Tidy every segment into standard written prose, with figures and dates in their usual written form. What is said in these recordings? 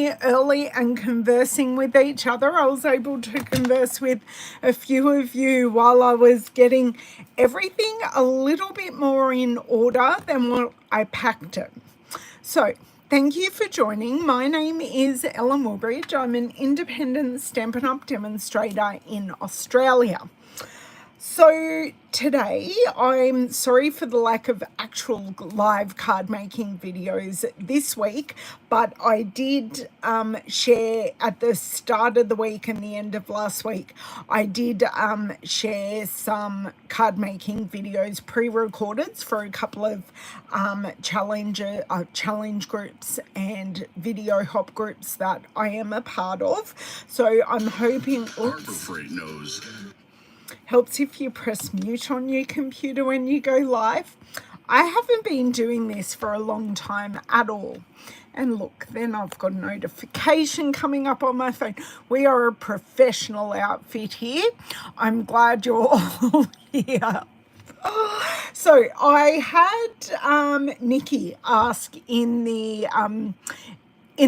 here early and conversing with each other. I was able to converse with a few of you while I was getting everything a little bit more in order than what I packed it. So thank you for joining. My name is Woodbridge. I'm an independent Stampin' Up! Demonstrator in Australia. So today, I'm sorry for the lack of actual live card making videos this week, but I did share at the start of the week and the end of last week, I did share some card making videos pre-recorded for a couple of challenge groups and video hop groups that I am a part of. So I'm hoping... Helps if you press mute on your computer when you go live. I haven't been doing this for a long time at all. And look, then I've got a notification coming up on my phone. We are a professional outfit here. I'm glad you're all here. So I had Nikki ask in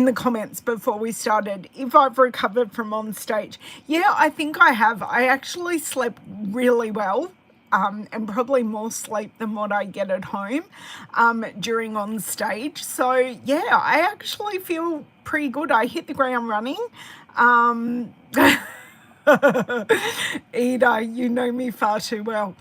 the comments before we started if I've recovered from OnStage. Yeah, I think I have. I actually slept really well, and probably more sleep than what I get at home during OnStage. So yeah, I actually feel pretty good. I hit the ground running. Ida, you know me far too well.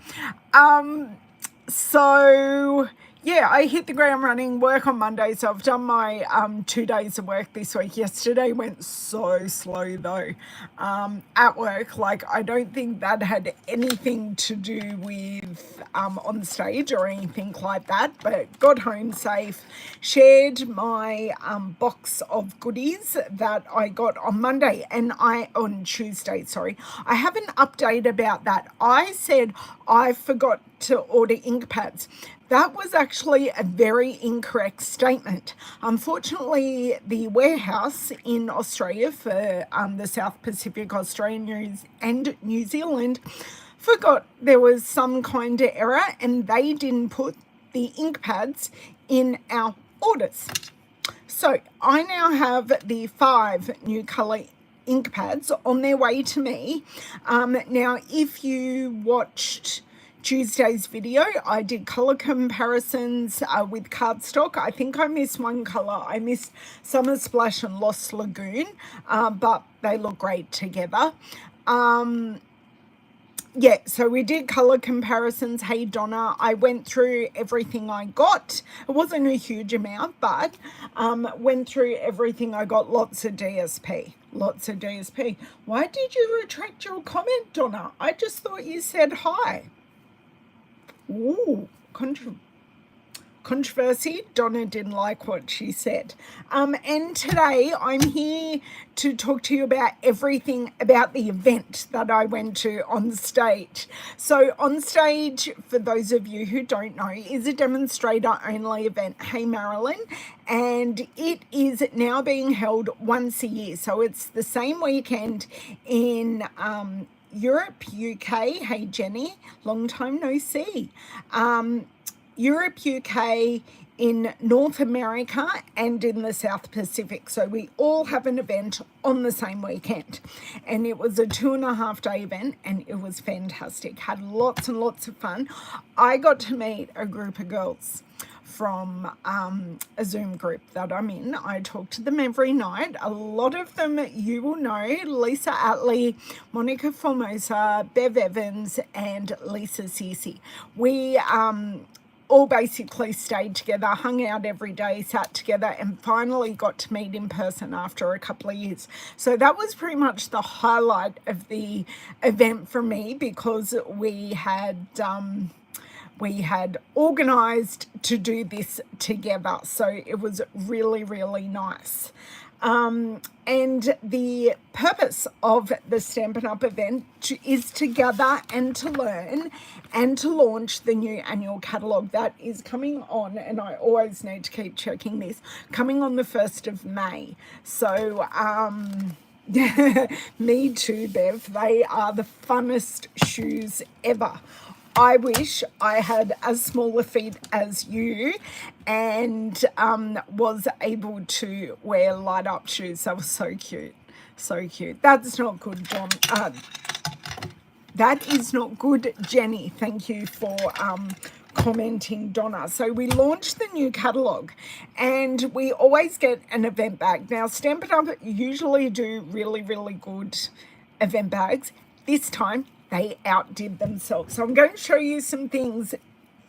So yeah, I hit the ground running, work on Monday, so I've done my 2 days of work this week. Yesterday went so slow though at work. Like, I don't think that had anything to do with OnStage or anything like that, but got home safe, shared my box of goodies that I got on Monday and on Tuesday, sorry. I have an update about that. I said I forgot to order ink pads. That was actually a very incorrect statement. Unfortunately, the warehouse in Australia for the South Pacific, Australia and New Zealand forgot there was some kind of error and they didn't put the ink pads in our orders. So I now have the 5 new colour ink pads on their way to me. Now, if you watched Tuesday's video, I did colour comparisons with cardstock. I think I missed one colour. I missed Summer Splash and Lost Lagoon, but they look great together. Yeah, so we did colour comparisons. Hey, Donna, I went through everything I got. It wasn't a huge amount, but went through everything I got. Lots of DSP. Lots of DSP. Why did you retract your comment, Donna? I just thought you said hi. Ooh, controversy. Donna didn't like what she said. And today I'm here to talk to you about everything about the event that I went to OnStage. So OnStage, for those of you who don't know, is a demonstrator only event. Hey, Marilyn. And it is now being held once a year. So it's the same weekend in Europe, UK. Hey, Jenny, long time no see. Europe, UK, in North America and in the South Pacific. So we all have an event on the same weekend. And it was a 2.5 day event and it was fantastic. Had lots and lots of fun. I got to meet a group of girls from a Zoom group that I'm in. I talk to them every night. A lot of them you will know: Lisa Atley, Monica Formosa, Bev Evans, and Lisa Ceci. We all basically stayed together, hung out every day, sat together, and finally got to meet in person after a couple of years. So that was pretty much the highlight of the event for me, because we had organized to do this together. So it was really, really nice. And the purpose of the Stampin' Up! Event is to gather and to learn and to launch the new annual catalogue that is coming on, and I always need to keep checking this, coming on the 1st of May. So me too, Bev. They are the funnest shoes ever. I wish I had as small a feet as you and was able to wear light up shoes. That was so cute. So cute. That's not good, John. That is not good, Jenny. Thank you for commenting, Donna. So we launched the new catalogue and we always get an event bag. Now, Stampin' Up! Usually do really, really good event bags. This time, they outdid themselves. So I'm going to show you some things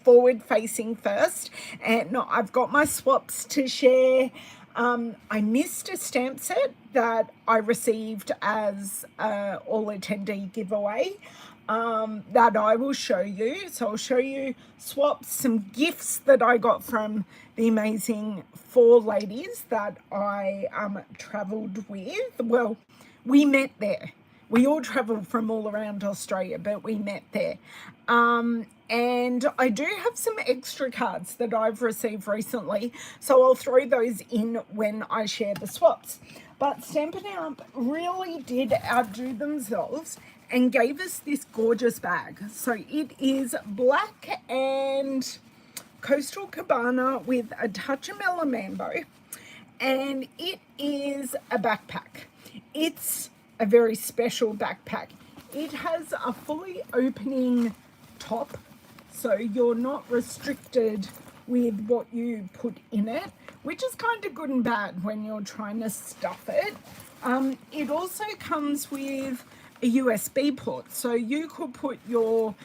forward facing first. And no, I've got my swaps to share. I missed a stamp set that I received as all attendee giveaway that I will show you. So I'll show you swaps, some gifts that I got from the amazing 4 ladies that I travelled with. Well, we met there. We all travelled from all around Australia, but we met there. And I do have some extra cards that I've received recently, so I'll throw those in when I share the swaps. But Stampin' Up! Really did outdo themselves and gave us this gorgeous bag. So it is black and Coastal Cabana with a touch of Melamambo, and it is a backpack. It's a very special backpack. It has a fully opening top, so you're not restricted with what you put in it, which is kind of good and bad when you're trying to stuff it. It also comes with a USB port, so you could put your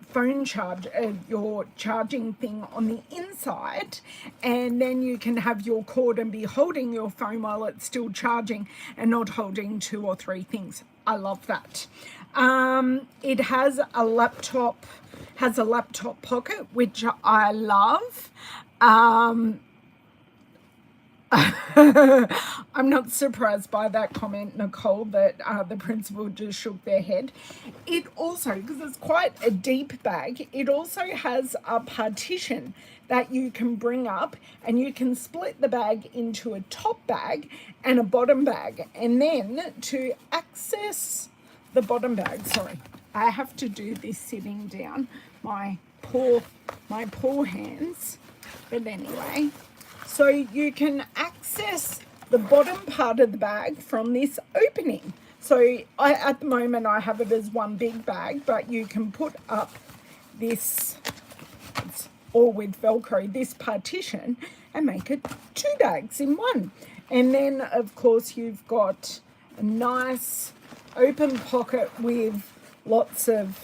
phone charge, your charging thing on the inside, and then you can have your cord and be holding your phone while it's still charging and not holding 2 or 3 things. I love that. It has a laptop pocket, which I love. I'm not surprised by that comment, Nicole, that the principal just shook their head. It also, because it's quite a deep bag, it also has a partition that you can bring up, and you can split the bag into a top bag and a bottom bag. And then to access the bottom bag, sorry, I have to do this sitting down, my poor hands, but anyway. So you can access the bottom part of the bag from this opening. So at the moment I have it as one big bag, but you can put up this, it's all with Velcro, this partition, and make it 2 bags in one. And then of course you've got a nice open pocket with lots of,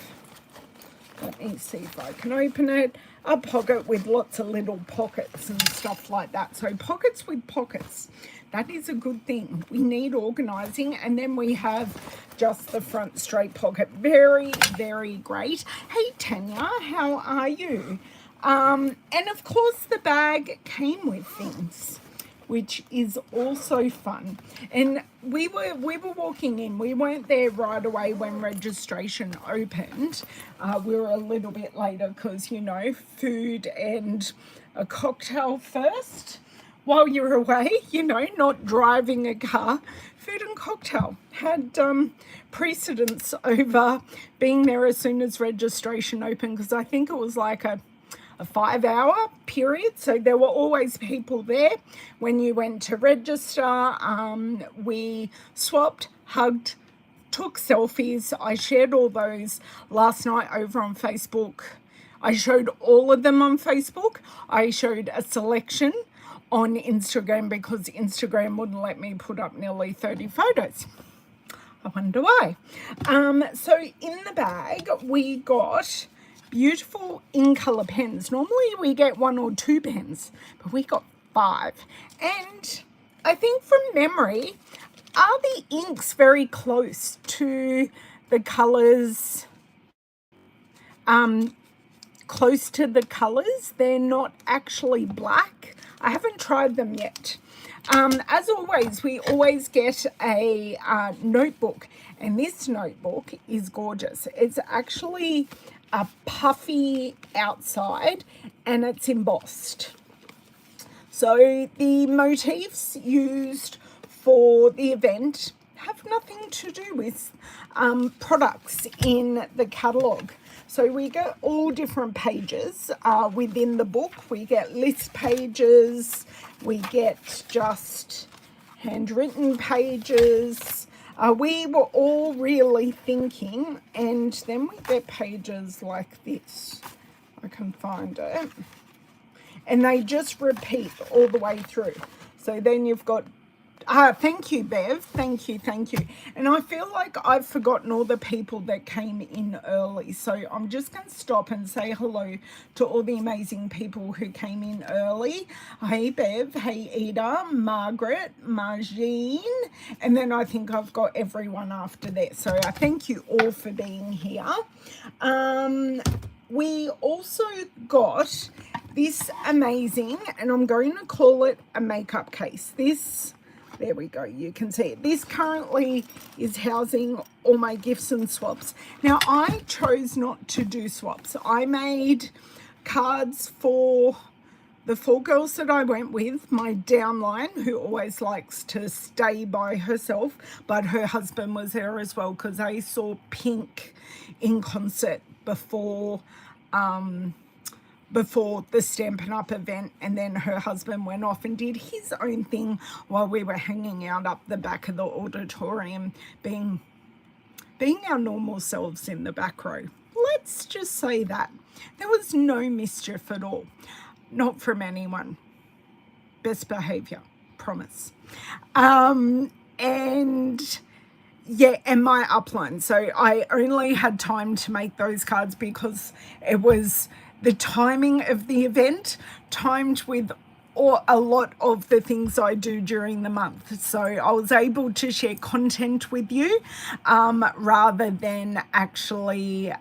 let me see if I can open it, a pocket with lots of little pockets and stuff like that. So pockets with pockets, that is a good thing. We need organizing. And then we have just the front straight pocket. Very, very great. Hey Tanya, how are you? And of course the bag came with things, which is also fun. And we were walking in. We weren't there right away when registration opened. We were a little bit later because, you know, food and a cocktail first while you're away, you know, not driving a car. Food and cocktail had precedence over being there as soon as registration opened, because I think it was like a 5-hour period, so there were always people there when you went to register. We swapped, hugged, took selfies. I shared all those last night over on Facebook. I showed all of them on Facebook. I showed a selection on Instagram because Instagram wouldn't let me put up nearly 30 photos. I wonder why. So in the bag we got beautiful in-colour pens. Normally we get 1 or 2 pens, but we got 5. And I think from memory, are the inks very close to the colours? Close to the colours. They're not actually black. I haven't tried them yet. As always, we always get a notebook, and this notebook is gorgeous. It's actually a puffy outside and it's embossed. So the motifs used for the event have nothing to do with products in the catalogue. So we get all different pages within the book. We get list pages, we get just handwritten pages. We were all really thinking, and then we get pages like this. I can find it. And they just repeat all the way through. So then you've got, thank you, Bev. Thank you. And I feel like I've forgotten all the people that came in early. So I'm just going to stop and say hello to all the amazing people who came in early. Hey, Bev. Hey, Ida, Margaret, Margine. And then I think I've got everyone after that. So I thank you all for being here. We also got this amazing, and I'm going to call it a makeup case. This, there we go, you can see it. This currently is housing all my gifts and swaps. Now, I chose not to do swaps. I made cards for the 4 girls that I went with, my downline, who always likes to stay by herself, but her husband was there as well because they saw Pink in concert before the Stampin' Up event, and then her husband went off and did his own thing while we were hanging out up the back of the auditorium, being our normal selves in the back row. Let's just say that. There was no mischief at all. Not from anyone. Best behavior, promise. And yeah, and my upline. So I only had time to make those cards because it was the timing of the event timed with a lot of the things I do during the month. So I was able to share content with you rather than actually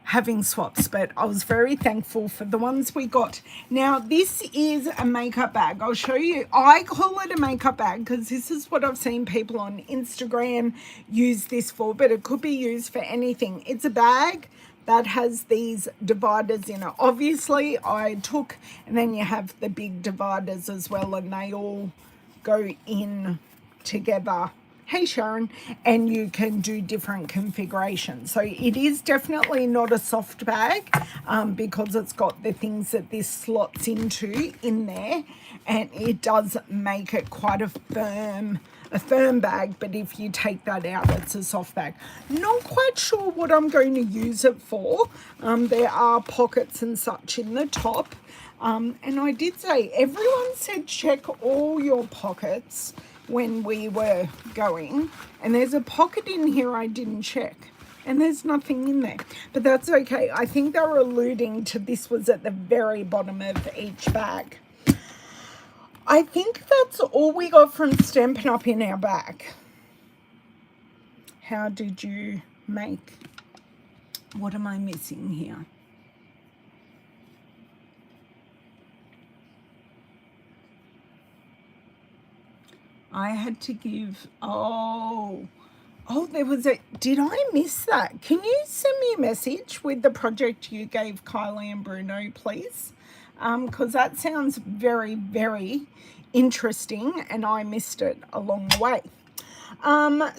having swaps, but I was very thankful for the ones we got. Now, this is a makeup bag. I'll show you. I call it a makeup bag because this is what I've seen people on Instagram use this for, but it could be used for anything. It's a bag that has these dividers in it. Obviously, I took, and then you have the big dividers as well, and they all go in together. Hey Sharon, and you can do different configurations. So it is definitely not a soft bag because it's got the things that this slots into in there, and it does make it quite a firm bag, but if you take that out, it's a soft bag. Not quite sure what I'm going to use it for. There are pockets and such in the top, and I did say, everyone said check all your pockets when we were going, and there's a pocket in here I didn't check, and there's nothing in there, but that's okay. I think they were alluding to this was at the very bottom of each bag. I think that's all we got from Stampin' Up in our bag. How did you make? What am I missing here? I had to give, there was did I miss that? Can you send me a message with the project you gave Kylie and Bruno, please? Because that sounds very, very interesting, and I missed it along the way.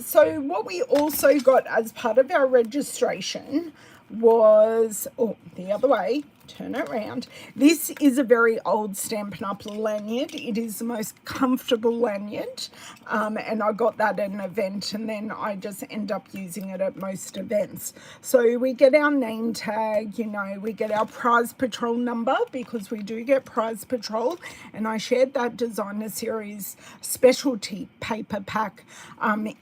So what we also got as part of our registration was, the other way, turn it around. This is a very old Stampin' Up lanyard. It is the most comfortable lanyard, and I got that at an event, and then I just end up using it at most events. So we get our name tag, we get our prize patrol number, because we do get prize patrol, and I shared that designer series specialty paper pack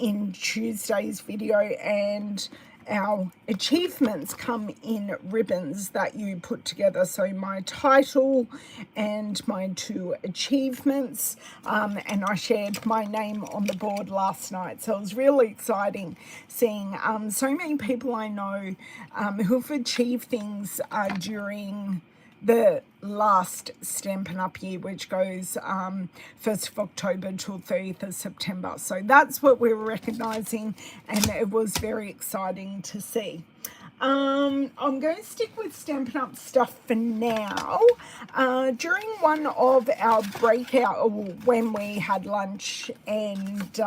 in Tuesday's video, and our achievements come in ribbons that you put together. So my title and my 2 achievements, and I shared my name on the board last night. So it was really exciting seeing so many people I know who've achieved things during the last Stampin' Up year, which goes 1st of October till 30th of September. So that's what we were recognising, and it was very exciting to see. I'm going to stick with Stampin' Up stuff for now. During one of our breakout, when we had lunch and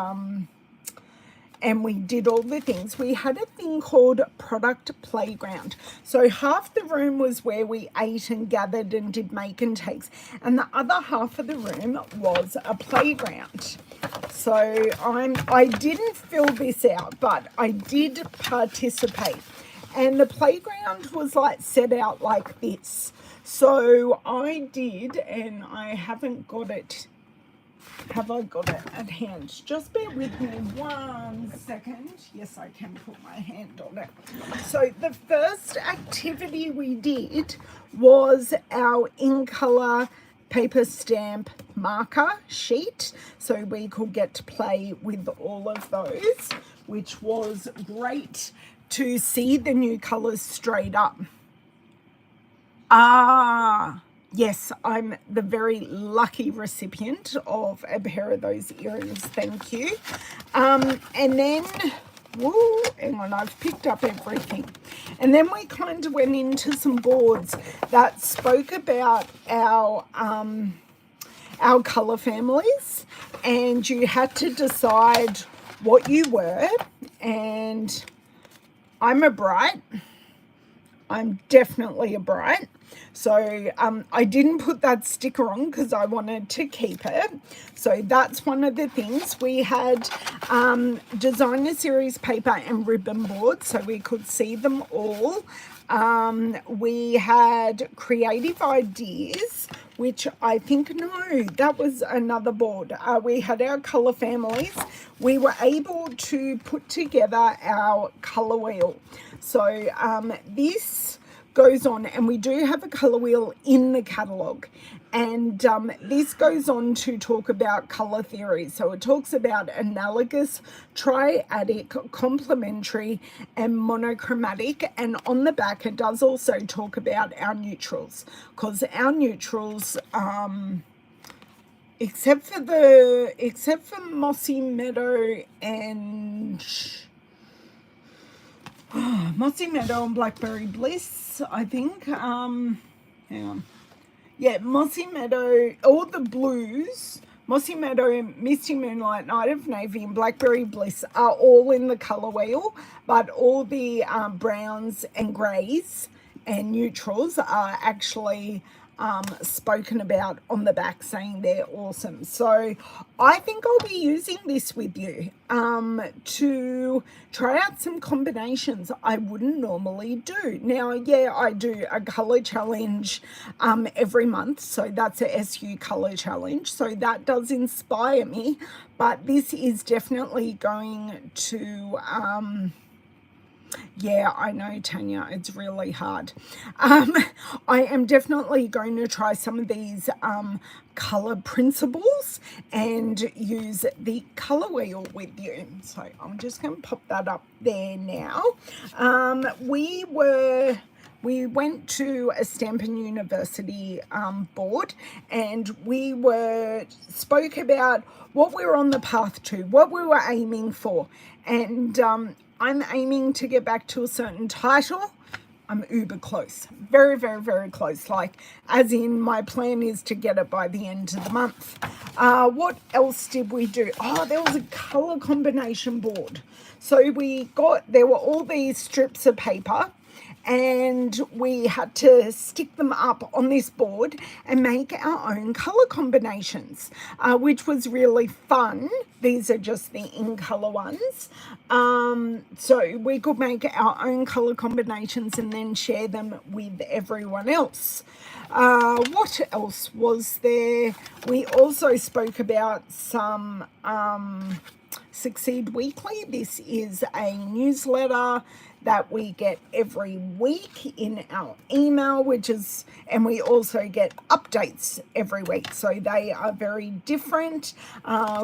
and we did all the things. We had a thing called product playground. So half the room was where we ate and gathered and did make and takes, and the other half of the room was a playground. So I didn't fill this out, but I did participate. And the playground was like set out like this. So I did, and I haven't got it. Have I got it at hand? Just bear with me 1 second. Yes, I can put my hand on it. So the first activity we did was our in color paper stamp marker sheet. So we could get to play with all of those, which was great to see the new colors straight up. Yes, I'm the very lucky recipient of a pair of those earrings. Thank you. And then, whoa, hang on, I've picked up everything. And then we kind of went into some boards that spoke about our color families, and you had to decide what you were. And I'm a bright. I'm definitely a bright. So I didn't put that sticker on because I wanted to keep it. So that's one of the things. We had designer series paper and ribbon board so we could see them all. We had creative ideas, which I think, no, that was another board. We had our color families. We were able to put together our color wheel. So this goes on, and we do have a color wheel in the catalog, and this goes on to talk about color theory. So it talks about analogous, triadic, complementary, and monochromatic, and on the back it does also talk about our neutrals, because our neutrals, except for Mossy Meadow and Mossy Meadow and Blackberry Bliss, I think. Hang on. Yeah, Mossy Meadow, all the blues, Mossy Meadow, Misty Moonlight, Night of Navy, and Blackberry Bliss are all in the colour wheel, but all the browns and greys and neutrals are actually spoken about on the back, saying they're awesome. So I think I'll be using this with you to try out some combinations I wouldn't normally do. Now, yeah, I do a color challenge every month, so that's a SU color challenge, so that does inspire me, but this is definitely going to yeah, I know, Tanya, it's really hard. I am definitely going to try some of these color principles and use the color wheel with you. So I'm just going to pop that up there now. We went to a Stampin University board, and we spoke about what we were on the path to, what we were aiming for, and I'm aiming to get back to a certain title. I'm uber close, very, very, very close. Like, as in, my plan is to get it by the end of the month. What else did we do? Oh, there was a color combination board. So there were all these strips of paper, and we had to stick them up on this board and make our own color combinations, which was really fun. These are just the in color ones. So we could make our own color combinations and then share them with everyone else. What else was there? We also spoke about some Succeed Weekly. This is a newsletter that we get every week in our email, and we also get updates every week. So they are very different.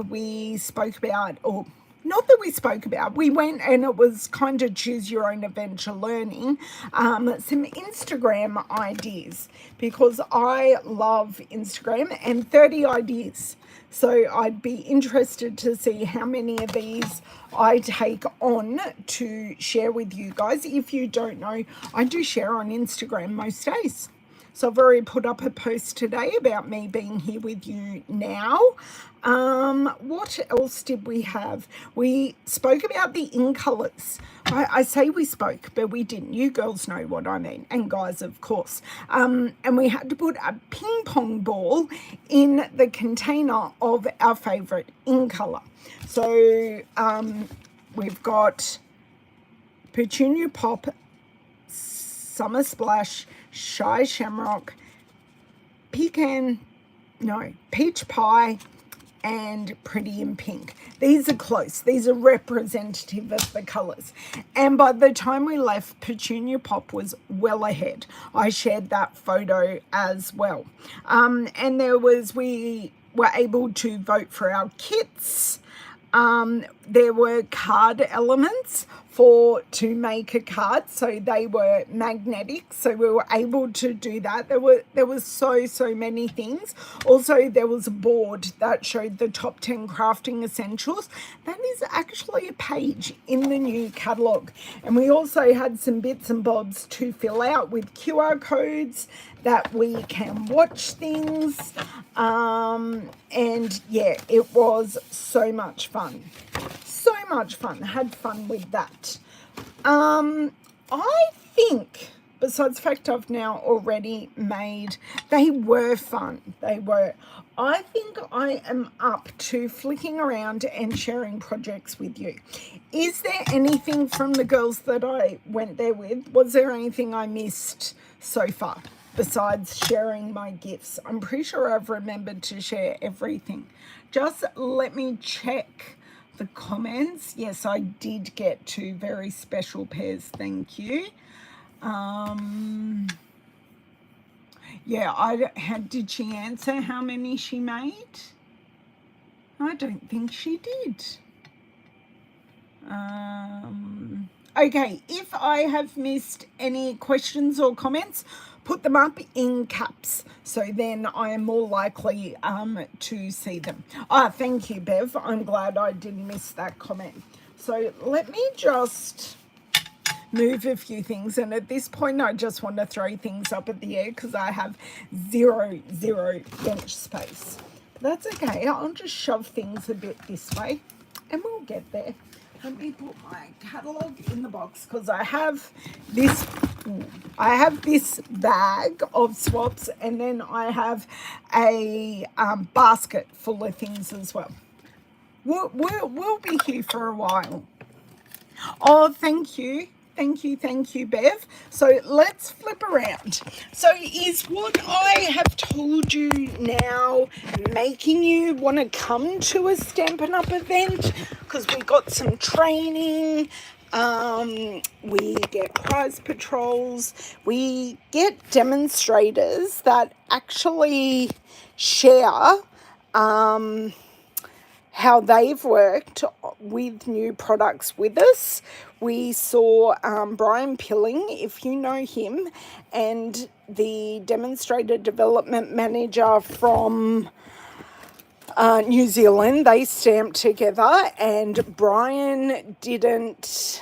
We spoke about, or not that we spoke about, we went, and it was kind of choose your own adventure learning, some Instagram ideas, because I love Instagram, and 30 ideas. So I'd be interested to see how many of these I take on to share with you guys. If you don't know, I do share on Instagram most days. So I've already put up a post today about me being here with you now. What else did we have? We spoke about the in colours. I say we spoke, but we didn't. You girls know what I mean, and guys, of course. And we had to put a ping pong ball in the container of our favourite in colour. So we've got Petunia Pop, Summer Splash, Shy Shamrock, Peach Pie, and Pretty in Pink. These are close. These are representative of the colours. And by the time we left, Petunia Pop was well ahead. I shared that photo as well. And we were able to vote for our kits. There were card elements to make a card, so they were magnetic, so we were able to do that. There was so many things. Also, there was a board that showed the top 10 crafting essentials. That is actually a page in the new catalogue. And we also had some bits and bobs to fill out with QR codes that we can watch things. And yeah, it was so much fun. So much fun. Had fun with that. I think, besides the fact I've now already made, they were fun. They were. I think I am up to flicking around and sharing projects with you. Is there anything from the girls that I went there with? Was there anything I missed so far besides sharing my gifts? I'm pretty sure I've remembered to share everything. Just let me check the comments. Yes, I did get 2 very special pairs. Thank you. Yeah, did she answer how many she made? I don't think she did. Okay, if I have missed any questions or comments, put them up in caps, so then I am more likely to see them. Thank you, Bev. I'm glad I didn't miss that comment. So let me just move a few things, and at this point I just want to throw things up at the air because I have zero bench space. But that's okay. I'll just shove things a bit this way and we'll get there. Let me put my catalogue in the box because I have this bag of swaps, and then I have a basket full of things as well. We'll be here for a while. Oh, thank you. Thank you, Bev. So let's flip around. So is what I have told you now making you want to come to a Stampin' Up event? Because we got some training, we get prize patrols, we get demonstrators that actually share how they've worked with new products with us. We saw Brian Pilling, if you know him, and the Demonstrator Development Manager from New Zealand. They stamped together, and Brian didn't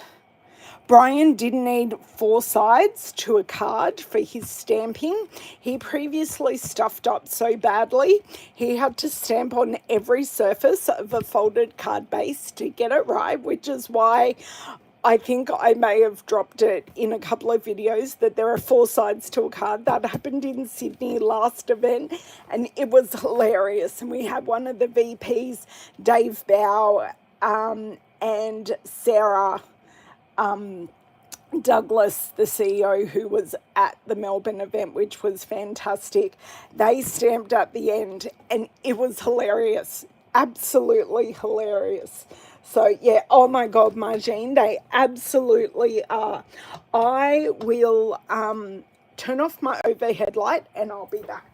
need 4 sides to a card for his stamping. He previously stuffed up so badly, he had to stamp on every surface of a folded card base to get it right, which is why I think I may have dropped it in a couple of videos that there are 4 sides to a card. That happened in Sydney last event, and it was hilarious. And we had one of the VPs, Dave Bow, and Sarah Douglas, the CEO, who was at the Melbourne event, which was fantastic. They stamped at the end, and it was hilarious. Absolutely hilarious. So, yeah, oh my God, Margine, they absolutely are. I will turn off my overhead light and I'll be back.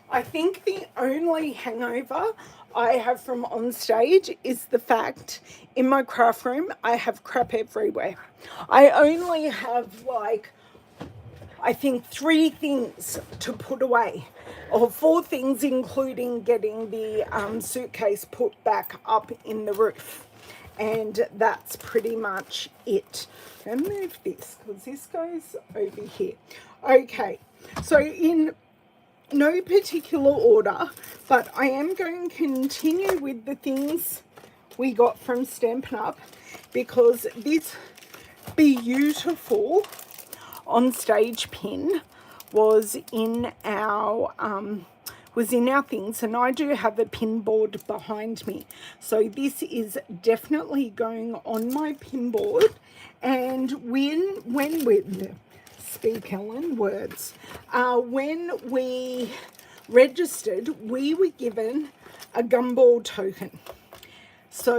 I think the only hangover I have from OnStage is the fact in my craft room I have crap everywhere. I only have like I think 3 things to put away, or 4 things, including getting the suitcase put back up in the roof. And that's pretty much it. I'm going to move this because this goes over here. Okay, so in no particular order, but I am going to continue with the things we got from Stampin' Up, because this beautiful OnStage pin was in our things, and I do have a pin board behind me, so this is definitely going on my pin board. And when we speak Ellen words, when we registered, we were given a gumball token. So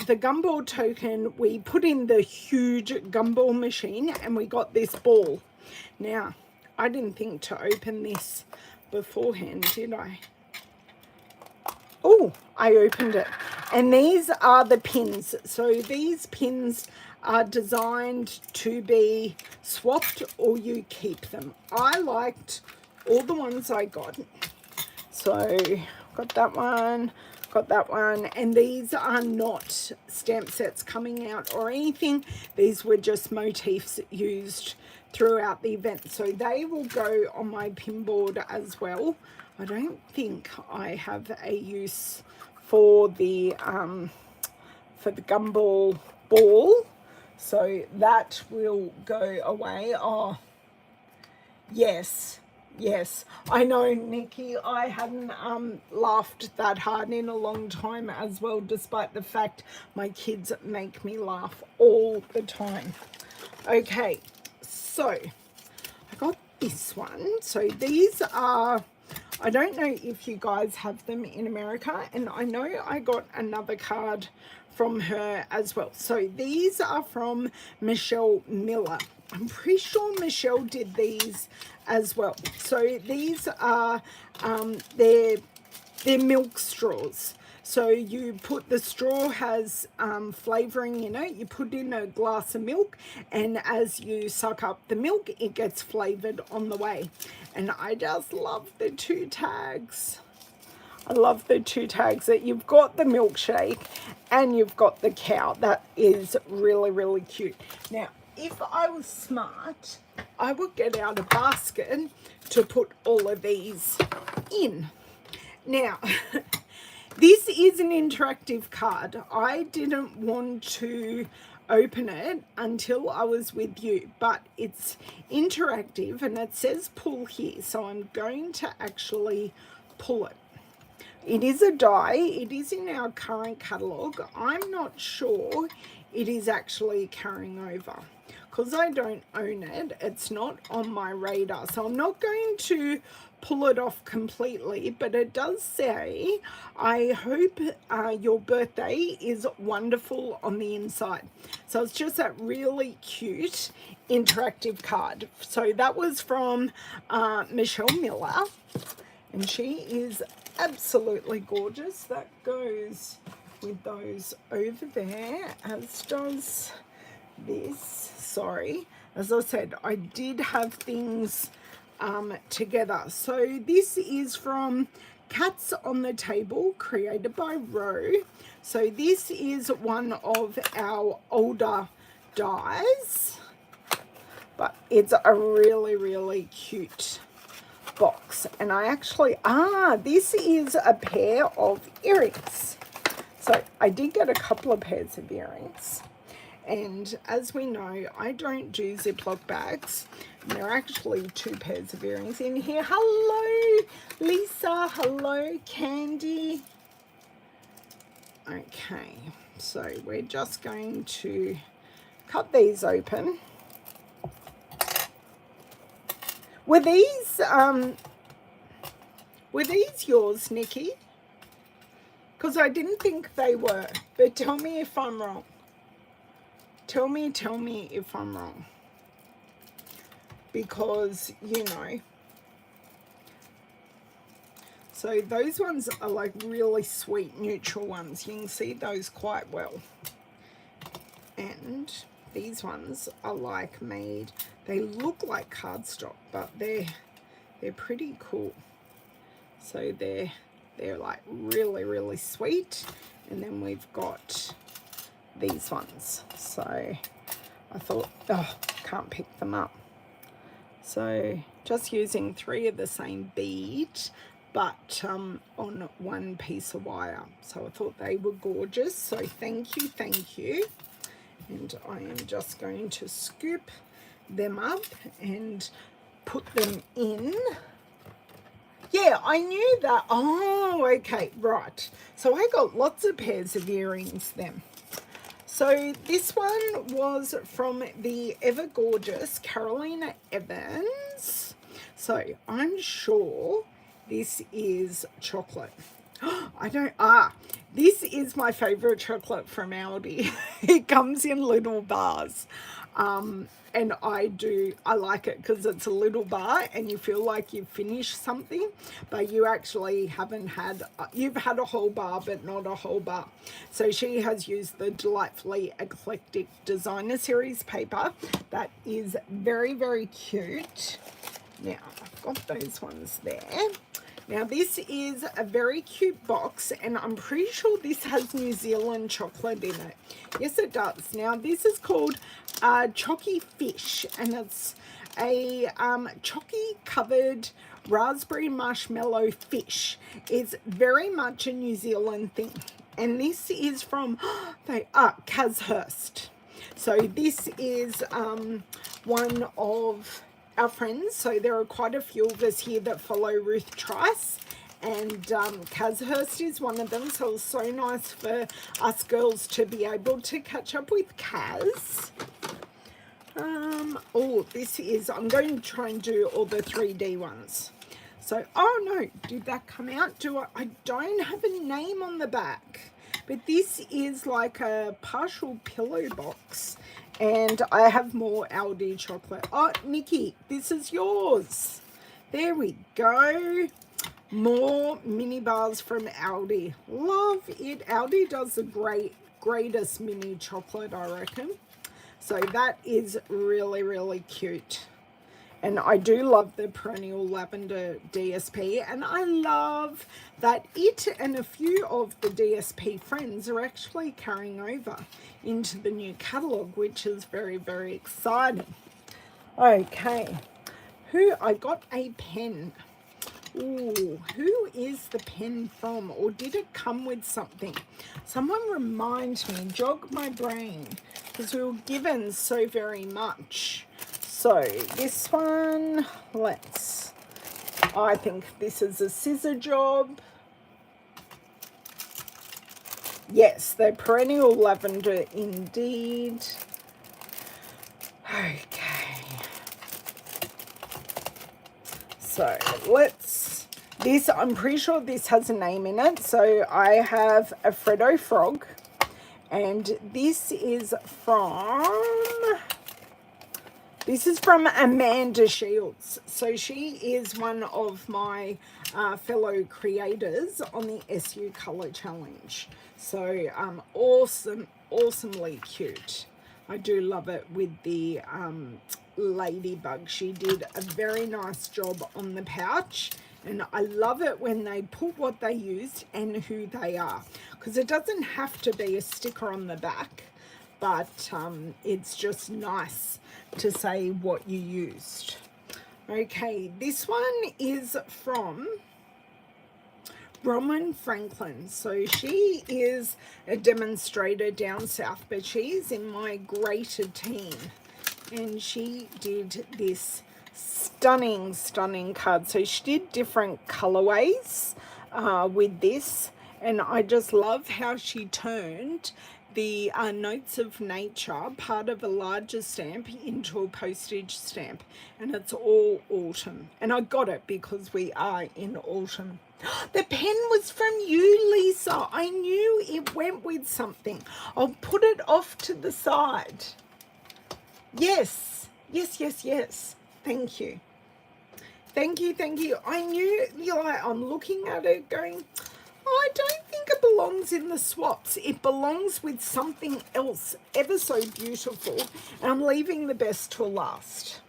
the gumball token, we put in the huge gumball machine and we got this ball. Now, I didn't think to open this beforehand, did I? Oh, I opened it. And these are the pins. So these pins are designed to be swapped, or you keep them. I liked all the ones I got. So got that one, and these are not stamp sets coming out or anything. These were just motifs used throughout the event, so they will go on my pin board as well. I don't think I have a use for the gumball ball, so that will go away. Oh yes, I know, Nikki, I hadn't laughed that hard in a long time as well, despite the fact my kids make me laugh all the time. Okay, so I got this one. So these are, I don't know if you guys have them in America, and I know I got another card from her as well. So these are from Michelle Miller. I'm pretty sure Michelle did these as well. So these are they're milk straws. So you put, the straw has flavoring in it. You put in a glass of milk, and as you suck up the milk, it gets flavored on the way. And I just love the 2 tags. I love the 2 tags that you've got the milkshake and you've got the cow. That is really, really cute. Now, if I was smart, I would get out a basket to put all of these in. Now, this is an interactive card. I didn't want to open it until I was with you, but it's interactive and it says pull here, so I'm going to actually pull it. It is a die. It is in our current catalogue. I'm not sure it is actually carrying over because I don't own it. It's not on my radar, so I'm not going to pull it off completely, but it does say, I hope your birthday is wonderful on the inside. So it's just that really cute interactive card. So that was from Michelle Miller, and she is absolutely gorgeous. That goes with those over there, as does this. Sorry, as I said, I did have things together. So this is from Cats on the Table, created by Ro. So this is one of our older dies, but it's a really, really cute box. And I actually, this is a pair of earrings. So I did get a couple of pairs of earrings. And as we know, I don't do Ziploc bags. There are actually 2 pairs of earrings in here. Hello, Lisa. Hello, Candy. Okay, so we're just going to cut these open. Were these yours, Nikki? Because I didn't think they were, but tell me if I'm wrong. Tell me if I'm wrong. Because, you know. So those ones are like really sweet, neutral ones. You can see those quite well. And these ones are like made, they look like cardstock, but they're pretty cool. So they're like really, really sweet. And then we've got these ones. So I thought, oh, can't pick them up. So just using 3 of the same bead, but on one piece of wire. So I thought they were gorgeous. So thank you, thank you. And I am just going to scoop them up and put them in. Yeah, I knew that. Oh, okay, right. So I got lots of pairs of earrings then. So this one was from the ever gorgeous Carolina Evans. So I'm sure this is chocolate. This is my favorite chocolate from Aldi. It comes in little bars. And I like it because it's a little bar and you feel like you've finished something, but you actually you've had a whole bar, but not a whole bar. So she has used the Delightfully Eclectic Designer Series paper. That is very, very cute. Now, I've got those ones there. Now, this is a very cute box, and I'm pretty sure this has New Zealand chocolate in it. Yes, it does. Now, this is called Chocky Fish, and it's a chocky-covered raspberry marshmallow fish. It's very much a New Zealand thing, and this is from Cashurst. So this is one of our friends, so there are quite a few of us here that follow Ruth Trice, and Cashurst is one of them, so it's so nice for us girls to be able to catch up with Kaz. I'm going to try and do all the 3D ones. So, oh no, did that come out? I don't have a name on the back, but this is like a partial pillow box. And I have more Aldi chocolate. Oh, Nikki, this is yours. There we go. More mini bars from Aldi. Love it. Aldi does the greatest mini chocolate, I reckon. So that is really, really cute. And I do love the Perennial Lavender DSP, and I love that it and a few of the DSP friends are actually carrying over into the new catalogue, which is very, very exciting. Okay, I got a pen. Ooh, who is the pen from? Or did it come with something? Someone remind me, jog my brain, because we were given so very much. So this one, I think this is a scissor job. Yes, the Perennial Lavender indeed. Okay. So I'm pretty sure this has a name in it. So I have a Freddo Frog, and this is from Amanda Shields. So she is one of my fellow creators on the SU Color Challenge. So awesomely cute. I do love it with the ladybug. She did a very nice job on the pouch, and I love it when they put what they used and who they are, because it doesn't have to be a sticker on the back, but it's just nice to say what you used. Okay, this one is from Bronwyn Franklin. So she is a demonstrator down south, but she's in my greater team, and she did this stunning card. So she did different colorways with this, and I just love how she turned the Notes of Nature, part of a larger stamp, into a postage stamp, and it's all autumn. And I got it because we are in autumn. The pen was from you, Lisa. I knew it went with something. I'll put it off to the side. Yes. Thank you. I knew, I'm looking at it going, oh, I don't think it belongs in the swaps. It belongs with something else ever so beautiful, and I'm leaving the best till last.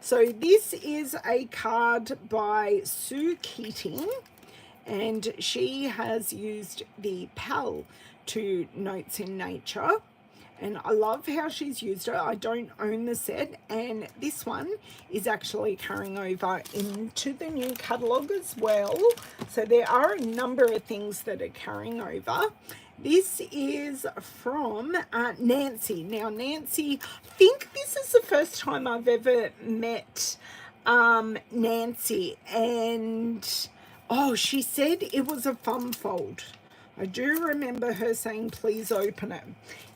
So this is a card by Sue Keating, and she has used the PAL to Notes in Nature, and I love how she's used it. I don't own the set, and this one is actually carrying over into the new catalogue as well. So there are a number of things that are carrying over. This is from Nancy. Now, Nancy, I think this is the first time I've ever met Nancy, and oh, she said it was a thumb fold. I do remember her saying, please open it.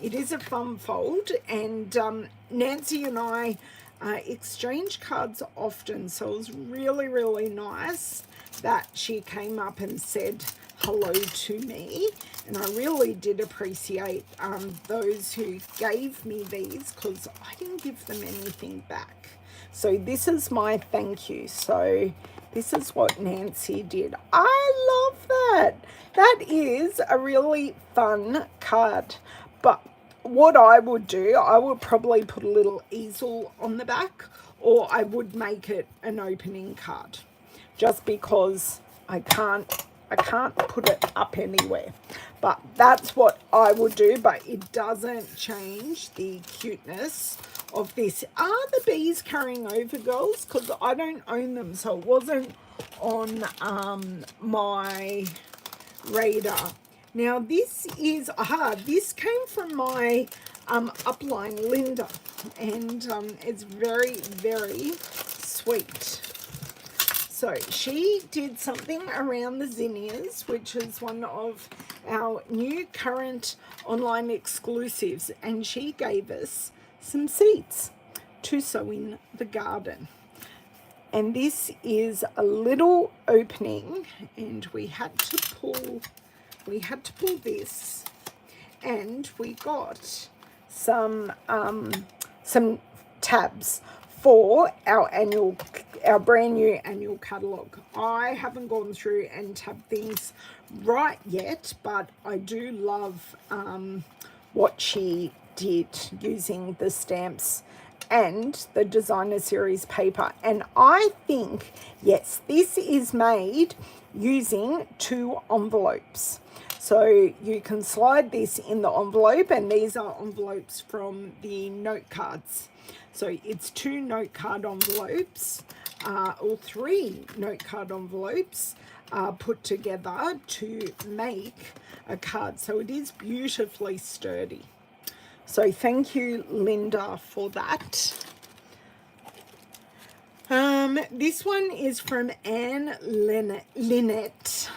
It is a thumb fold, and Nancy and I exchange cards often, so it was really, really nice that she came up and said hello to me, and I really did appreciate those who gave me these, because I didn't give them anything back. So this is my thank you. So this is what Nancy did. I love that. That is a really fun card. But what I would do, I would probably put a little easel on the back, or I would make it an opening card, just because I can't put it up anywhere. But that's what I would do, but it doesn't change the cuteness of this. Are the bees carrying over, girls? Because I don't own them, so it wasn't on my radar. Now this is, this came from my upline Linda, and it's very, very sweet. So she did something around the zinnias, which is one of our new current online exclusives, and she gave us some seeds to sow in the garden. And this is a little opening, and we had to pull this, and we got some tabs for our brand new annual catalogue. I haven't gone through and tabbed things right yet, but I do love what she did using the stamps and the designer series paper. And I think, yes, this is made using 2 envelopes. So you can slide this in the envelope, and these are envelopes from the note cards. So it's 2 note card envelopes, or 3 note card envelopes put together to make a card. So it is beautifully sturdy. So thank you, Linda, for that. This one is from Anne Lynette,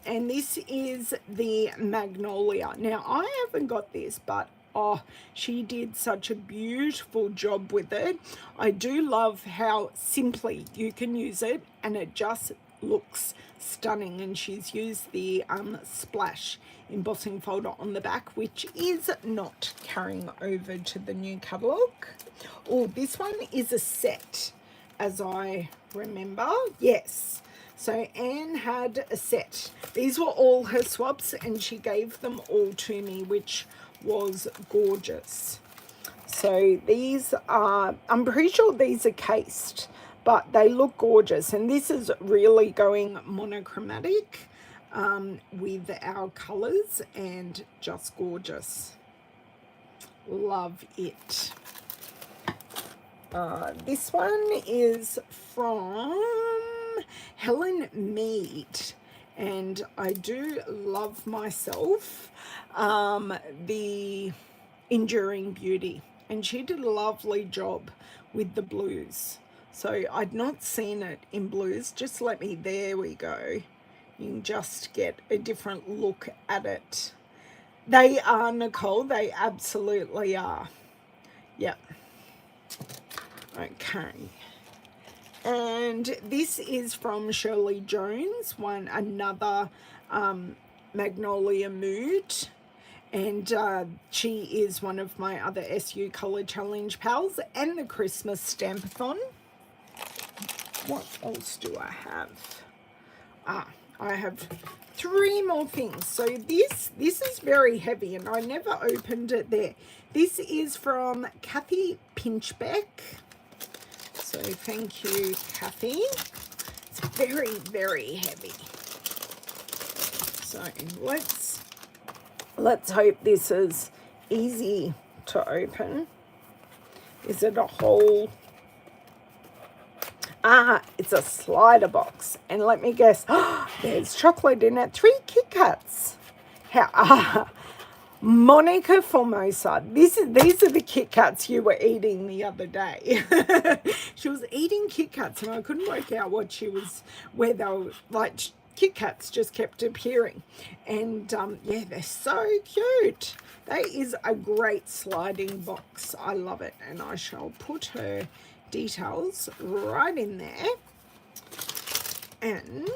and this is the Magnolia. Now, I haven't got this, but oh, she did such a beautiful job with it. I do love how simply you can use it, and it just looks stunning. And she's used the splash embossing folder on the back, which is not carrying over to the new catalogue. Oh, this one is a set, as I remember. Yes. So Anne had a set. These were all her swaps, and she gave them all to me, which was gorgeous. So these are, I'm pretty sure these are cased, but they look gorgeous. And this is really going monochromatic with our colors, and just gorgeous. Love it. This one is from Helen Mead, and I do love myself the Enduring Beauty, and she did a lovely job with the blues. So I'd not seen it in blues. Just let me, there we go. You can just get a different look at it. They are, Nicole, they absolutely are. Yep. Okay. And this is from Shirley Jones, another Magnolia Mood. And she is one of my other SU Colour Challenge pals, and the Christmas Stampathon. What else do I have? I have 3 more things. So this is very heavy, and I never opened it there. This is from Kathy Pinchbeck. So thank you, Kathy. It's very, very heavy. So let's hope this is easy to open. Is it a whole... Ah, it's a slider box. And let me guess, there's chocolate in it. 3 Kit Kats. Monica Formosa. These are the Kit Kats you were eating the other day. She was eating Kit Kats, and I couldn't work out what she was, where they were, like, Kit Kats just kept appearing. And yeah, they're so cute. That is a great sliding box. I love it. And I shall put her details right in there. And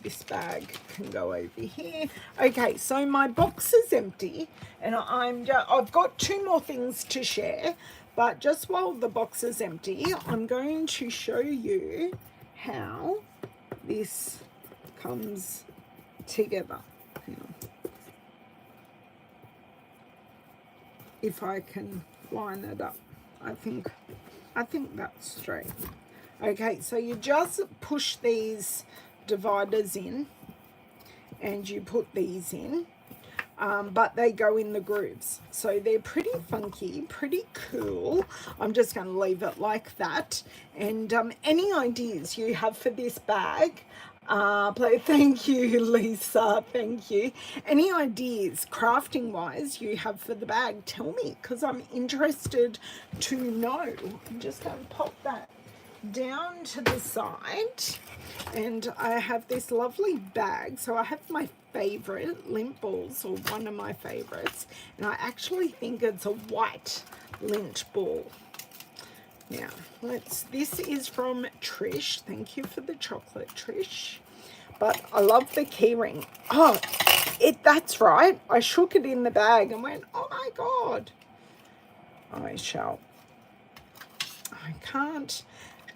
this bag can go over here. Okay, so my box is empty, and I've got 2 more things to share, but just while the box is empty, I'm going to show you how this comes together. Hang on. If I can line it up, I think that's straight. Okay, so you just push these dividers in, and you put these in, but they go in the grooves, so they're pretty funky, pretty cool. I'm just going to leave it like that. And any ideas you have for this bag, thank you, Lisa, thank you. Any ideas crafting wise you have for the bag, tell me, because I'm interested to know. I'm just going to pop that down to the side, and I have this lovely bag. So I have my favorite lint balls, or one of my favorites, and I actually think it's a white lint ball. Now this is from Trish. Thank you for the chocolate, Trish. But I love the keyring. Oh, that's right, I shook it in the bag and went, oh my god. I can't.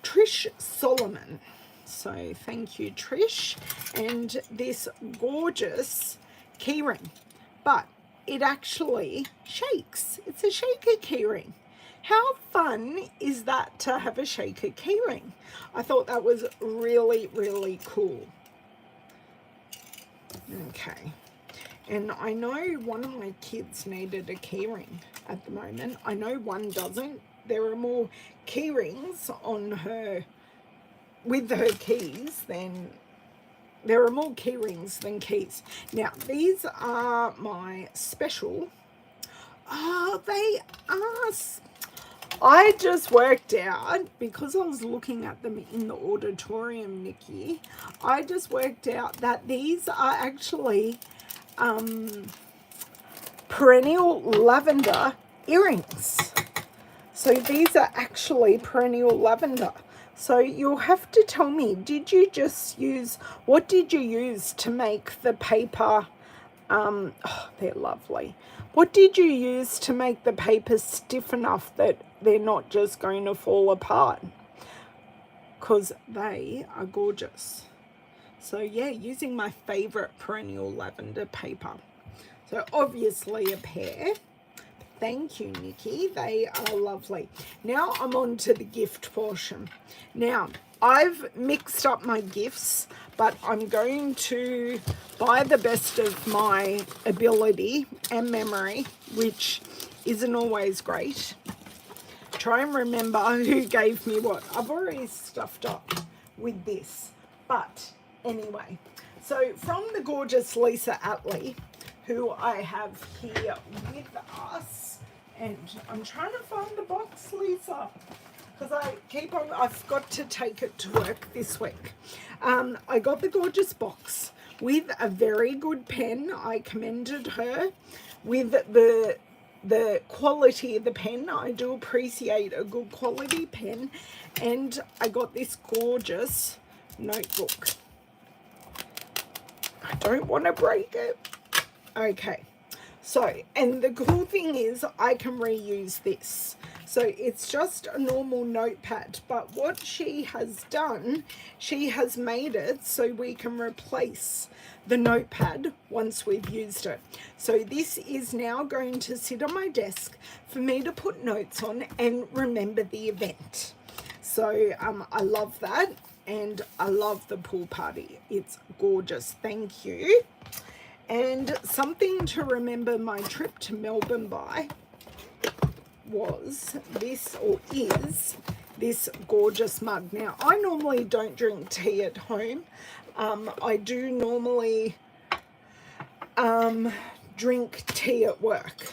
Trish Solomon. So thank you, Trish. And this gorgeous keyring, but it actually shakes. It's a shaker keyring. How fun is that to have a shaker keyring? I thought that was really, really cool. Okay. And I know one of my kids needed a keyring at the moment. I know one doesn't. There are more key rings on her, with her keys, than there are more key rings than keys. Now these are my special. Oh, they are. I just worked out, because I was looking at them in the auditorium, Nikki, I just worked out that these are actually perennial lavender earrings. So these are actually perennial lavender. So you'll have to tell me, what did you use to make the paper? Oh, they're lovely. What did you use to make the paper stiff enough that they're not just going to fall apart? Because they are gorgeous. So yeah, using my favorite perennial lavender paper. So obviously a pair. Thank you, Nikki. They are lovely. Now I'm on to the gift portion. Now, I've mixed up my gifts, but I'm going to, by the best of my ability and memory, which isn't always great, try and remember who gave me what. I've already stuffed up with this. But anyway, so from the gorgeous Lisa Atley, who I have here with us, and I'm trying to find the box, Lisa, because I've got to take it to work this week. I got the gorgeous box with a very good pen. I commended her with the quality of the pen. I do appreciate a good quality pen. And I got this gorgeous notebook. I don't want to break it. Okay. So, and the cool thing is I can reuse this. So it's just a normal notepad, but what she has done, she has made it so we can replace the notepad once we've used it. So this is now going to sit on my desk for me to put notes on and remember the event. So I love that, and I love the pool party. It's gorgeous. Thank you. And something to remember my trip to Melbourne by was this, or is this gorgeous mug. Now, I normally don't drink tea at home. I do normally drink tea at work.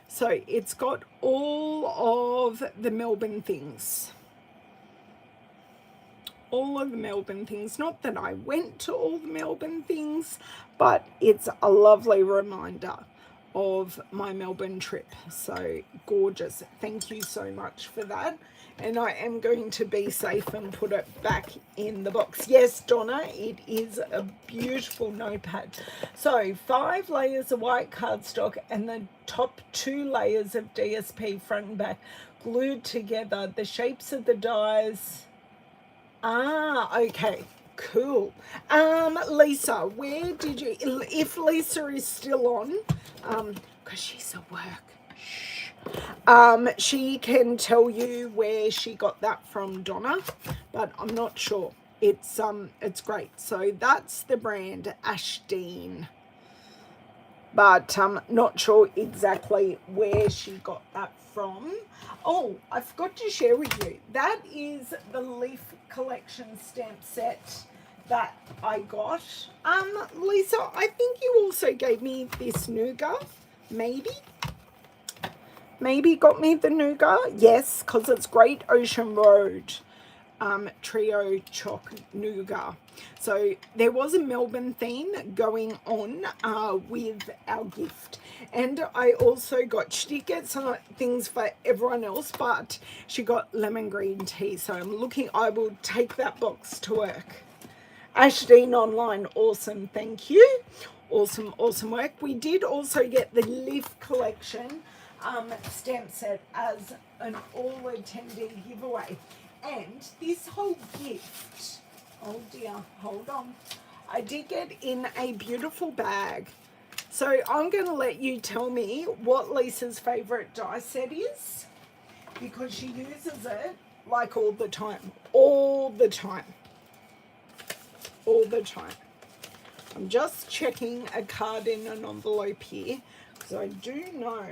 So it's got all of the Melbourne things. All of the Melbourne things. Not that I went to all the Melbourne things, but it's a lovely reminder of my Melbourne trip. So gorgeous. Thank you so much for that. And I am going to be safe and put it back in the box. Yes, Donna, it is a beautiful notepad. So 5 layers of white cardstock and the top 2 layers of DSP front and back glued together. The shapes of the dies. Ah, okay. Cool. Lisa, where did you, if Lisa is still on, because she's at work, she can tell you where she got that from, Donna, but I'm not sure. It's great. So that's the brand Ashdean, but not sure exactly where she got that from. Oh, I forgot to share with you. That is the Leaf Collection stamp set that I got. Lisa, I think you also gave me this nougat, maybe got me the nougat. Yes, because it's Great Ocean Road trio choc nougat. So there was a Melbourne theme going on with our gift, and I also got, she did get some things for everyone else, but she got lemon green tea. So I'm looking, I will take that box to work. Ashdean Online, awesome, thank you. Awesome work. We did also get the Leaf Collection stamp set as an all attendee giveaway. And this whole gift, oh dear, hold on. I did get in a beautiful bag. So I'm going to let you tell me what Lisa's favourite die set is, because she uses it like all the time. I'm just checking a card in an envelope here, because I do know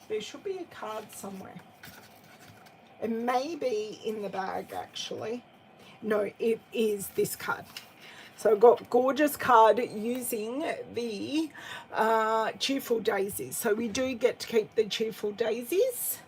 there should be a card somewhere. It may be in the bag, actually. No, it is this card. So I've got gorgeous card using the Cheerful Daisies. So we do get to keep the Cheerful Daisies.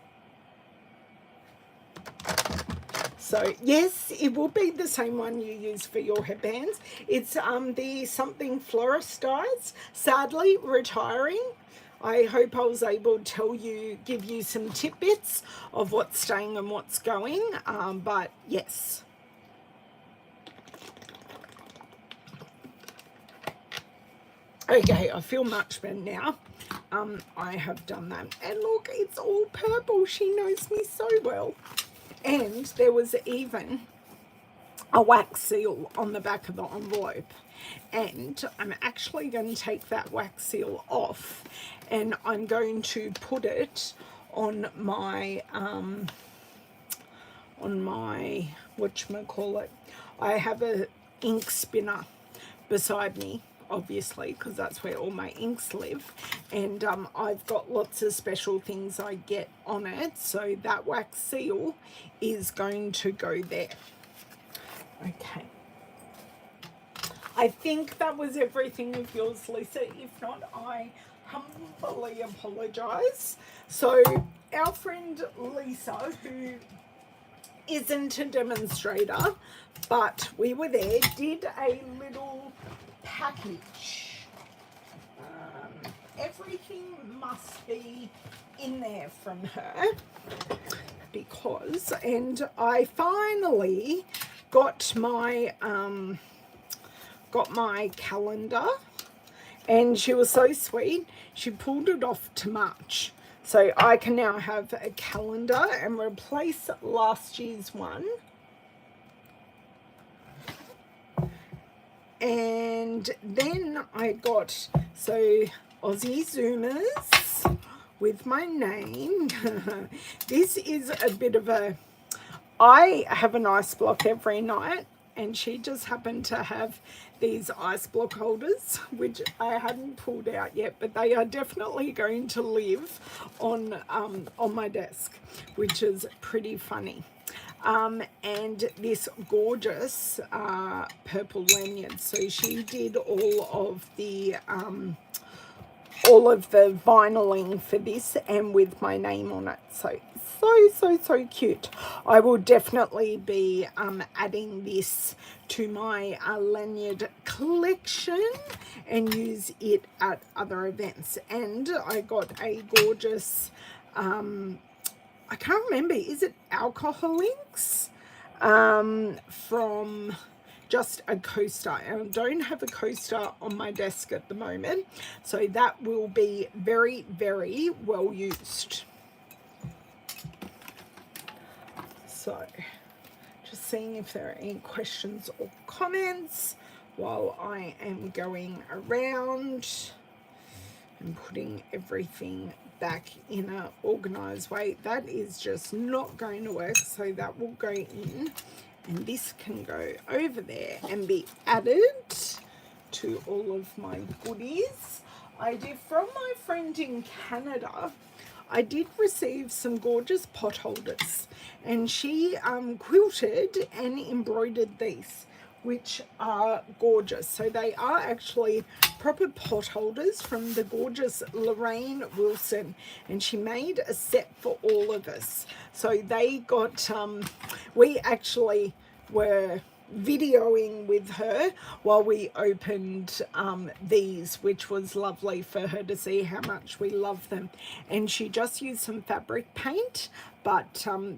So yes, it will be the same one you use for your headbands. It's the Something Florist dies, sadly retiring. I hope I was able to give you some tidbits of what's staying and what's going, but yes. Okay, I feel much better now. I have done that. And look, it's all purple. She knows me so well. And there was even a wax seal on the back of the envelope. And I'm actually going to take that wax seal off, and I'm going to put it on my whatchamacallit. I have a ink spinner beside me, obviously, because that's where all my inks live, and I've got lots of special things I get on it, so that wax seal is going to go there. Okay, I think that was everything of yours, Lisa. If not, I humbly apologize. So our friend Lisa, who isn't a demonstrator, but we were there, did a little package. Everything must be in there from her, because, and I finally got my calendar, and she was so sweet. She pulled it off to March. So I can now have a calendar and replace last year's one. And then I got, so Aussie Zoomers with my name. This is a bit of a, I have an ice block every night, and she just happened to have these ice block holders, which I hadn't pulled out yet, but they are definitely going to live on my desk, which is pretty funny. And this gorgeous purple lanyard. So she did all of the vinyling for this, and with my name on it. So cute. I will definitely be adding this to my lanyard collection and use it at other events. And I got a gorgeous I can't remember, is it Alcoholics? From just a coaster. And I don't have a coaster on my desk at the moment, so that will be very, very well used. So, just seeing if there are any questions or comments while I am going around and putting everything back in an organized way. That is just not going to work, so that will go in, and this can go over there and be added to all of my goodies. I did, from my friend in Canada, I did receive some gorgeous pot holders, and she quilted and embroidered these, which are gorgeous. So they are actually proper pot holders from the gorgeous Lorraine Wilson, and she made a set for all of us. So they got, we actually were videoing with her while we opened these, which was lovely for her to see how much we love them. And she just used some fabric paint, but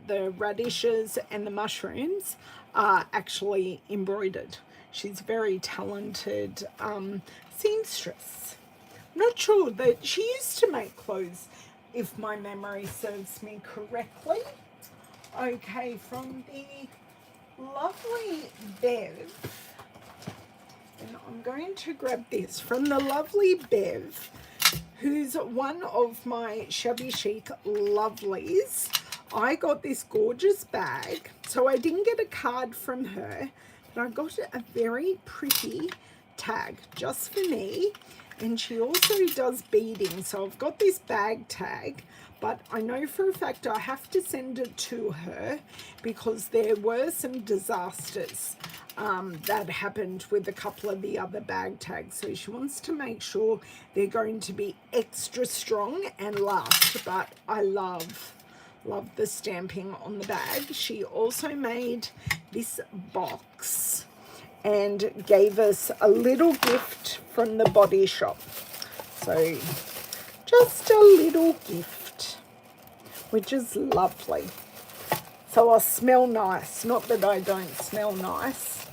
the radishes and the mushrooms are actually embroidered. She's very talented seamstress. I'm not sure that she used to make clothes, if my memory serves me correctly. Okay, from the lovely Bev, and I'm going to grab this from the lovely Bev, who's one of my shabby chic lovelies. I got this gorgeous bag, so I didn't get a card from her, but I got a very pretty tag just for me. And she also does beading, so I've got this bag tag, but I know for a fact I have to send it to her because there were some disasters that happened with a couple of the other bag tags. So she wants to make sure they're going to be extra strong and last, but I love the stamping on the bag. She also made this box and gave us a little gift from the Body Shop. So just a little gift, which is lovely. So I smell nice, not that I don't smell nice.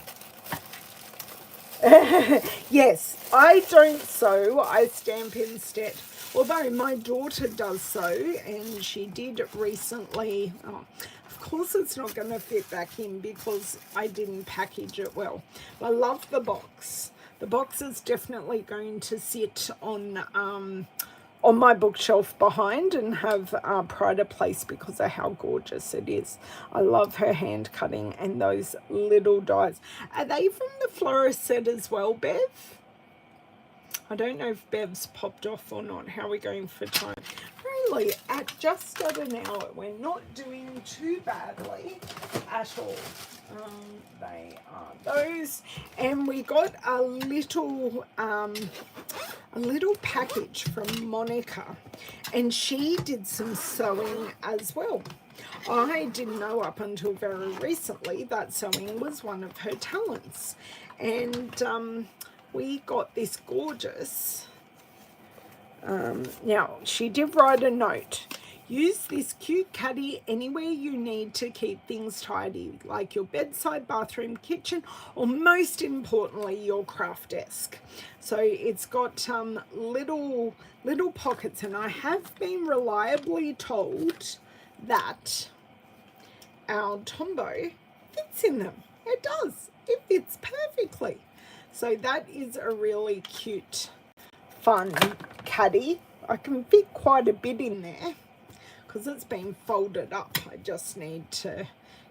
Yes, I don't sew, I stamp instead. Although my daughter does sew, and she did recently, of course it's not going to fit back in because I didn't package it well. I love the box. The box is definitely going to sit on my bookshelf behind and have pride of place because of how gorgeous it is. I love her hand cutting and those little dies. Are they from the florist set as well, Bev? I don't know if Bev's popped off or not. How are we going for time? Really, at just at an hour, we're not doing too badly at all. They are those, and we got a little package from Monica, and she did some sewing as well. I didn't know up until very recently that sewing was one of her talents, and we got this gorgeous, now she did write a note. Use this cute caddy anywhere you need to keep things tidy, like your bedside, bathroom, kitchen, or most importantly, your craft desk. So it's got little pockets, and I have been reliably told that our Tombow fits in them. It does. It fits perfectly. So that is a really cute, fun caddy. I can fit quite a bit in there because it's been folded up. I just need to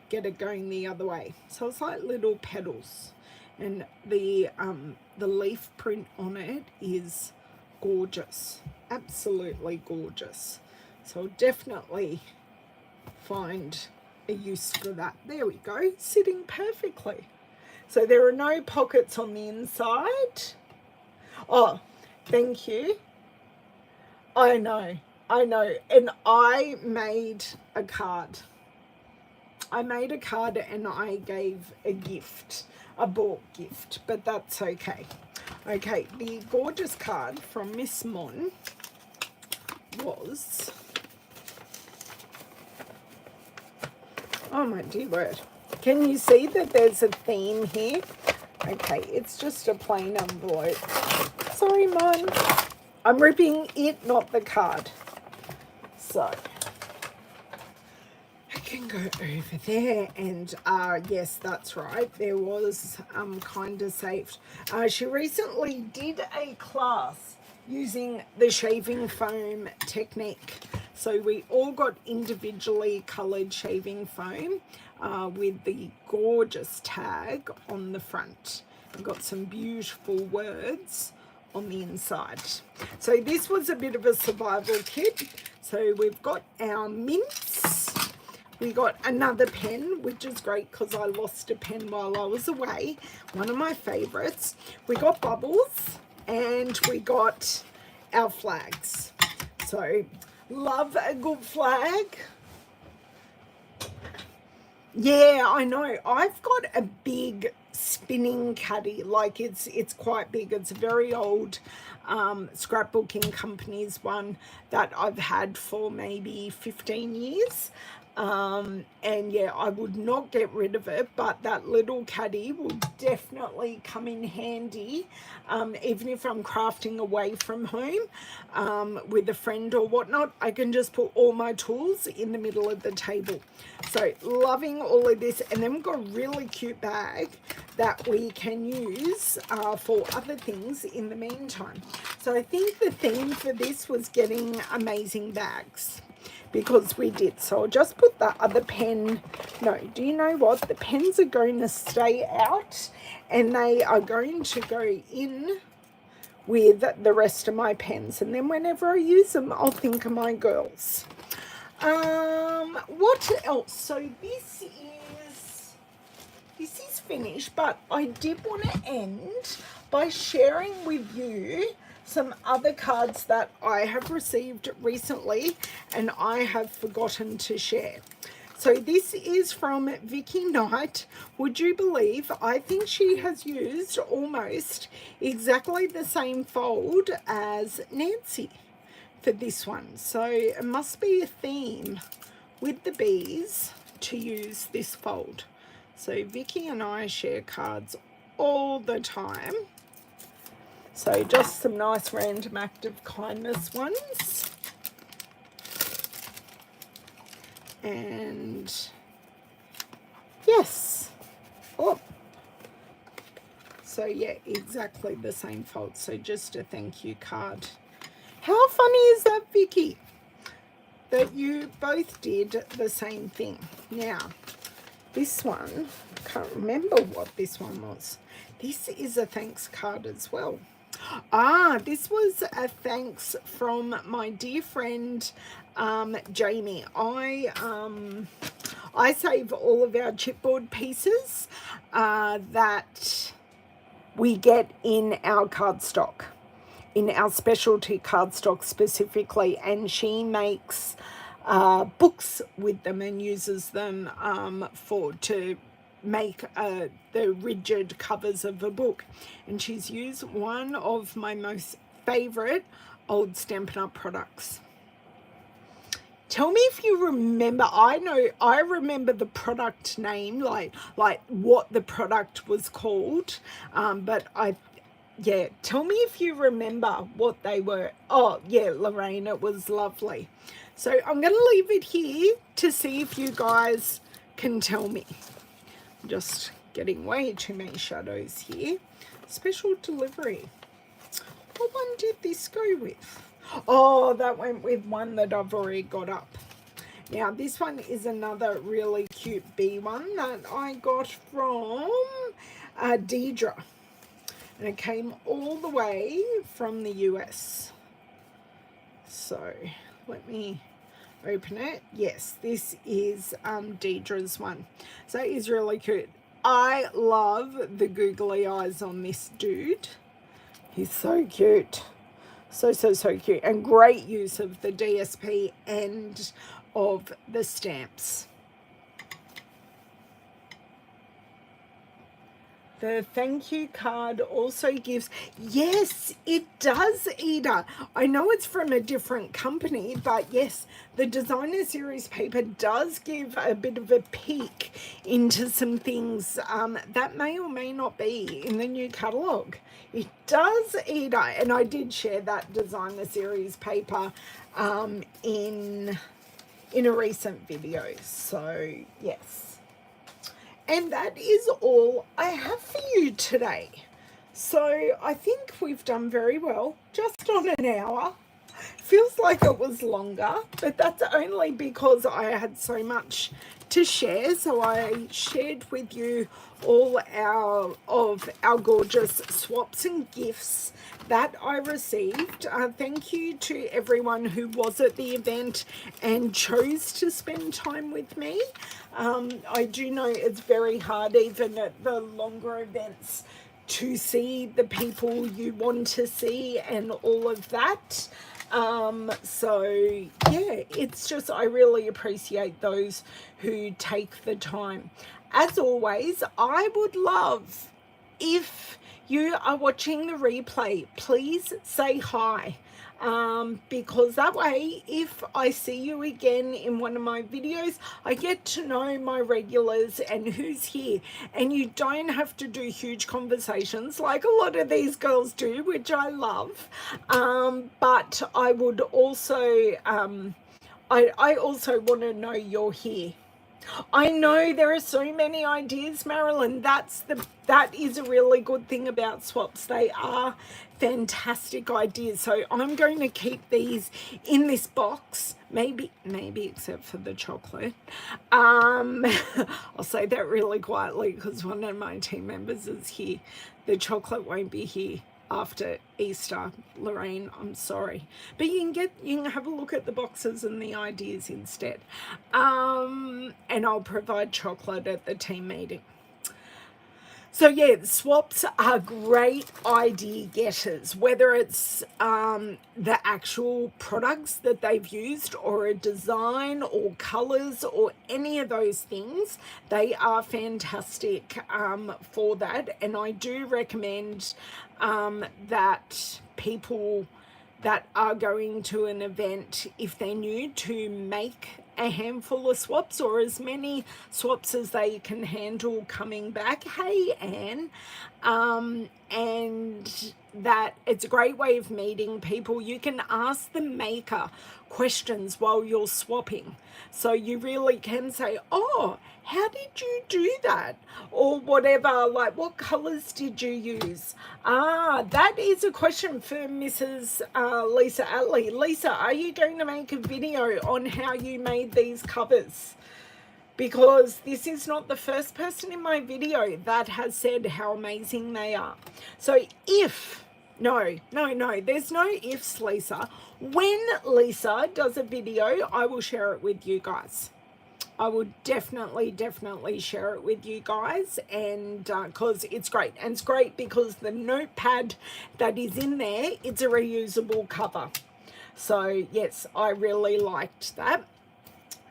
get it going the other way. So it's like little petals, and the leaf print on it is gorgeous, absolutely gorgeous. So I'll definitely find a use for that. There we go, sitting perfectly. So there are no pockets on the inside. Oh, thank you. I know. And I made a card. And I gave a gift, a bought gift, but that's okay. Okay, the gorgeous card from Miss Mon was, oh my dear word. Can you see that there's a theme here? Okay, it's just a plain envelope. Sorry, Mon. I'm ripping it, not the card. So I can go over there, and yes, that's right. There was kind of saved. She recently did a class using the shaving foam technique. So we all got individually coloured shaving foam with the gorgeous tag on the front. I've got some beautiful words on the inside. So this was a bit of a survival kit. So we've got our mints. We got another pen, which is great because I lost a pen while I was away. One of my favourites. We got bubbles, and we got our flags. So love a good flag. Yeah, I know. I've got a big spinning caddy. Like it's quite big. It's a very old scrapbooking company's one that I've had for maybe 15 years. And yeah, I would not get rid of it, but that little caddy will definitely come in handy, even if I'm crafting away from home with a friend or whatnot. I can just put all my tools in the middle of the table. So loving all of this. And then we've got a really cute bag that we can use for other things in the meantime. So I think the theme for this was getting amazing bags, because we did. So I'll just put the other pen. No, do you know what? The pens are going to stay out, and they are going to go in with the rest of my pens. And then whenever I use them, I'll think of my girls. What else? So this is finished, but I did want to end by sharing with you some other cards that I have received recently and I have forgotten to share. So this is from Vicky Knight. Would you believe, I think she has used almost exactly the same fold as Nancy for this one. So it must be a theme with the bees to use this fold. So Vicky and I share cards all the time. So just some nice random act of kindness ones. And yes. Oh. So yeah, exactly the same fold. So just a thank you card. How funny is that, Vicky? That you both did the same thing. Now, this one, I can't remember what this one was. This is a thanks card as well. This was a thanks from my dear friend Jamie. I save all of our chipboard pieces that we get in our cardstock, in our specialty cardstock specifically, and she makes books with them and uses them to make the rigid covers of a book. And she's used one of my most favorite old Stampin' Up products. Tell me if you remember. I remember the product name, like what the product was called. But yeah, tell me if you remember what they were. Oh, yeah, Lorraine, it was lovely. So I'm going to leave it here to see if you guys can tell me. I'm just getting way too many shadows here. Special delivery. What one did this go with? Oh, that went with one that I've already got up. Now, this one is another really cute bee one that I got from Deidre. And it came all the way from the US. So, let me open it. Yes, this is Deidre's one. So, it is really cute. I love the googly eyes on this dude. He's so cute. So cute. And great use of the DSP and of the stamps. The thank you card also gives, yes, it does, Ida. I know it's from a different company, but yes, the designer series paper does give a bit of a peek into some things that may or may not be in the new catalogue. It does, Ida, and I did share that designer series paper in a recent video, so yes. And that is all I have for you today. So I think we've done very well, just on an hour. Feels like it was longer, but that's only because I had so much to share. So I shared with you all of our gorgeous swaps and gifts that I received. Thank you to everyone who was at the event and chose to spend time with me. I do know it's very hard, even at the longer events, to see the people you want to see and all of that. So yeah, it's just, I really appreciate those who take the time. As always, I would love, if you are watching the replay, please say hi. Because that way, if I see you again in one of my videos, I get to know my regulars and who's here, and you don't have to do huge conversations like a lot of these girls do, which I love. But I would also, I also want to know you're here. I know there are so many ideas, Marilyn. That is a really good thing about swaps. They are fantastic ideas. So I'm going to keep these in this box, maybe except for the chocolate. I'll say that really quietly because one of my team members is here. The chocolate won't be here after Easter, Lorraine, I'm sorry, but you can have a look at the boxes and the ideas instead, and I'll provide chocolate at the team meeting. So yeah, swaps are great idea getters, whether it's the actual products that they've used or a design or colors or any of those things. They are fantastic for that, and I do recommend that people that are going to an event, if they're new, to make a handful of swaps or as many swaps as they can handle coming back. Hey, Anne. And that it's a great way of meeting people. You can ask the maker questions while you're swapping. So you really can say, oh, how did you do that? Or whatever, like what colors did you use? That is a question for Mrs. Lisa Atley. Lisa, are you going to make a video on how you made these covers? Because this is not the first person in my video that has said how amazing they are. So no, there's no ifs, Lisa. When Lisa does a video, I will share it with you guys. I will definitely share it with you guys, and because it's great. And it's great because the notepad that is in there, it's a reusable cover. So yes, I really liked that.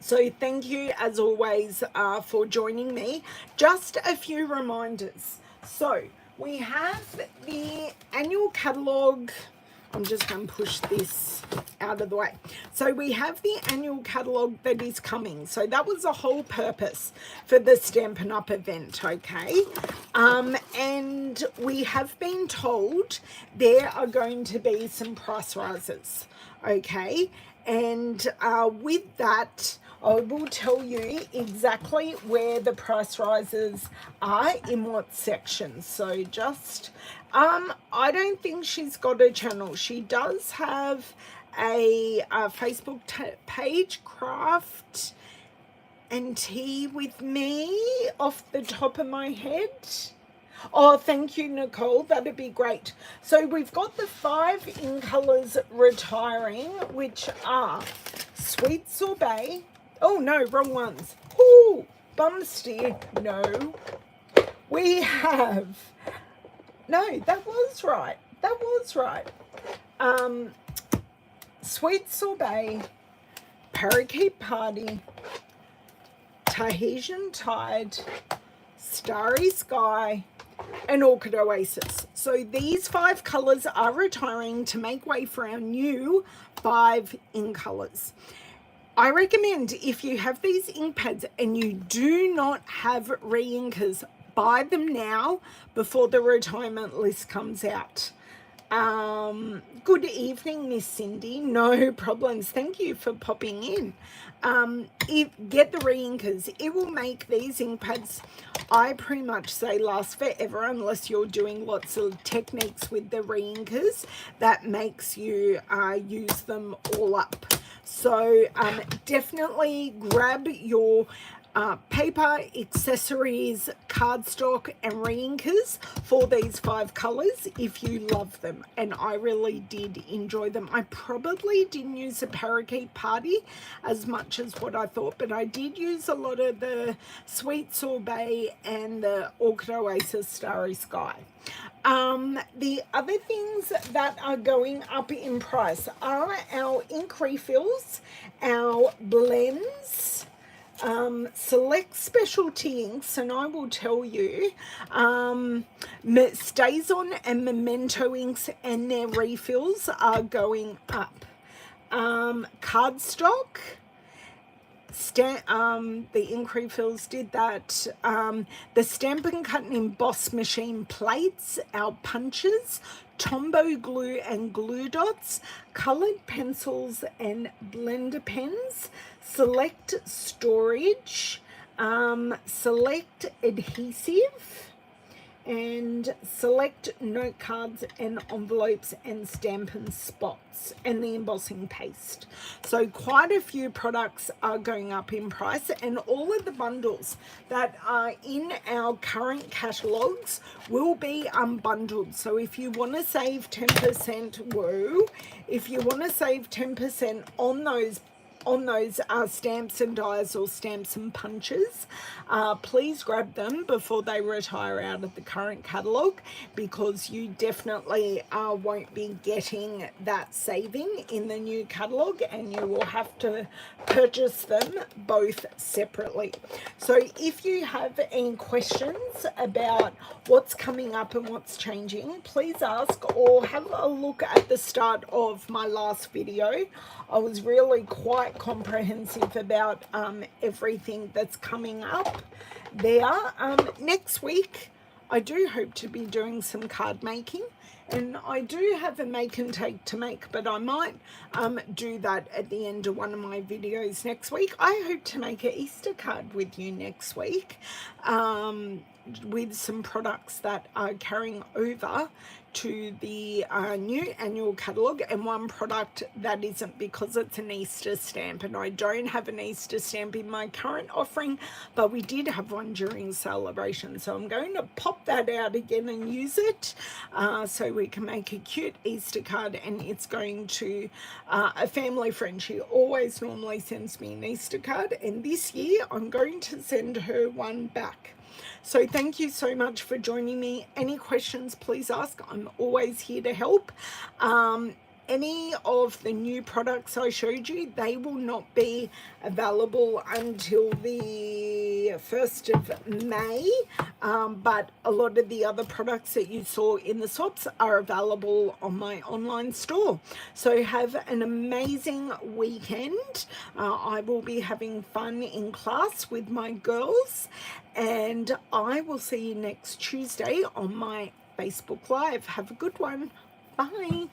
So thank you as always for joining me. Just a few reminders. So we have the annual catalogue I'm just going to push this out of the way. So we have the annual catalogue that is coming. So that was the whole purpose for the Stampin' Up event, okay? And we have been told there are going to be some price rises, okay? And with that, I will tell you exactly where the price rises are in what sections. So just, I don't think she's got a channel. She does have a Facebook page, Craft and Tea with Me, off the top of my head. Oh, thank you, Nicole. That'd be great. So we've got the 5 in colours retiring, which are Sweet Sorbet. Oh, no, wrong ones. Ooh, bum steer. No. We have... No, that was right. That was right. Sweet Sorbet, Parakeet Party, Tahitian Tide, Starry Sky, and Orchid Oasis. So these 5 colours are retiring to make way for our new 5 in colours. I recommend if you have these ink pads and you do not have re-inkers, buy them now before the retirement list comes out. Good evening, Miss Cindy. No problems. Thank you for popping in. Get the re-inkers. It will make these ink pads, I pretty much say, last forever unless you're doing lots of techniques with the re-inkers that makes you use them all up. So definitely grab your paper, accessories, cardstock and re-inkers for these 5 colours if you love them, and I really did enjoy them. I probably didn't use the Parakeet Party as much as what I thought, but I did use a lot of the Sweet Sorbet and the Orchid Oasis Starry Sky. The other things that are going up in price are our ink refills, our blends, select specialty inks, and I will tell you, Stays On and Memento inks and their refills are going up. Cardstock, the ink refills did that. The Stampin' Cut and Emboss machine plates, our punches, Tombow glue and glue dots, coloured pencils and blender pens, select storage, select adhesive, and select note cards and envelopes and Stampin' spots and the embossing paste. So quite a few products are going up in price, and all of the bundles that are in our current catalogues will be unbundled. So if you want to save 10%, whoa, if you want to save 10% on those stamps and dies or stamps and punches, please grab them before they retire out of the current catalogue, because you definitely won't be getting that saving in the new catalogue, and you will have to purchase them both separately. So if you have any questions about what's coming up and what's changing, please ask or have a look at the start of my last video. I was really quite comprehensive about everything that's coming up there. Next week, I do hope to be doing some card making, and I do have a make and take to make, but I might do that at the end of one of my videos next week. I hope to make an Easter card with you next week, with some products that are carrying over to the new annual catalogue, and one product that isn't, because it's an Easter stamp, and I don't have an Easter stamp in my current offering, but we did have one during celebration, so I'm going to pop that out again and use it so we can make a cute Easter card. And it's going to a family friend. She always normally sends me an Easter card, and this year I'm going to send her one back. So thank you so much for joining me. Any questions, please ask. I'm always here to help. any of the new products I showed you, they will not be available until the 1st of May, but a lot of the other products that you saw in the swaps are available on my online store. So have an amazing weekend. I will be having fun in class with my girls, and I will see you next Tuesday on my Facebook Live. Have a good one. Bye.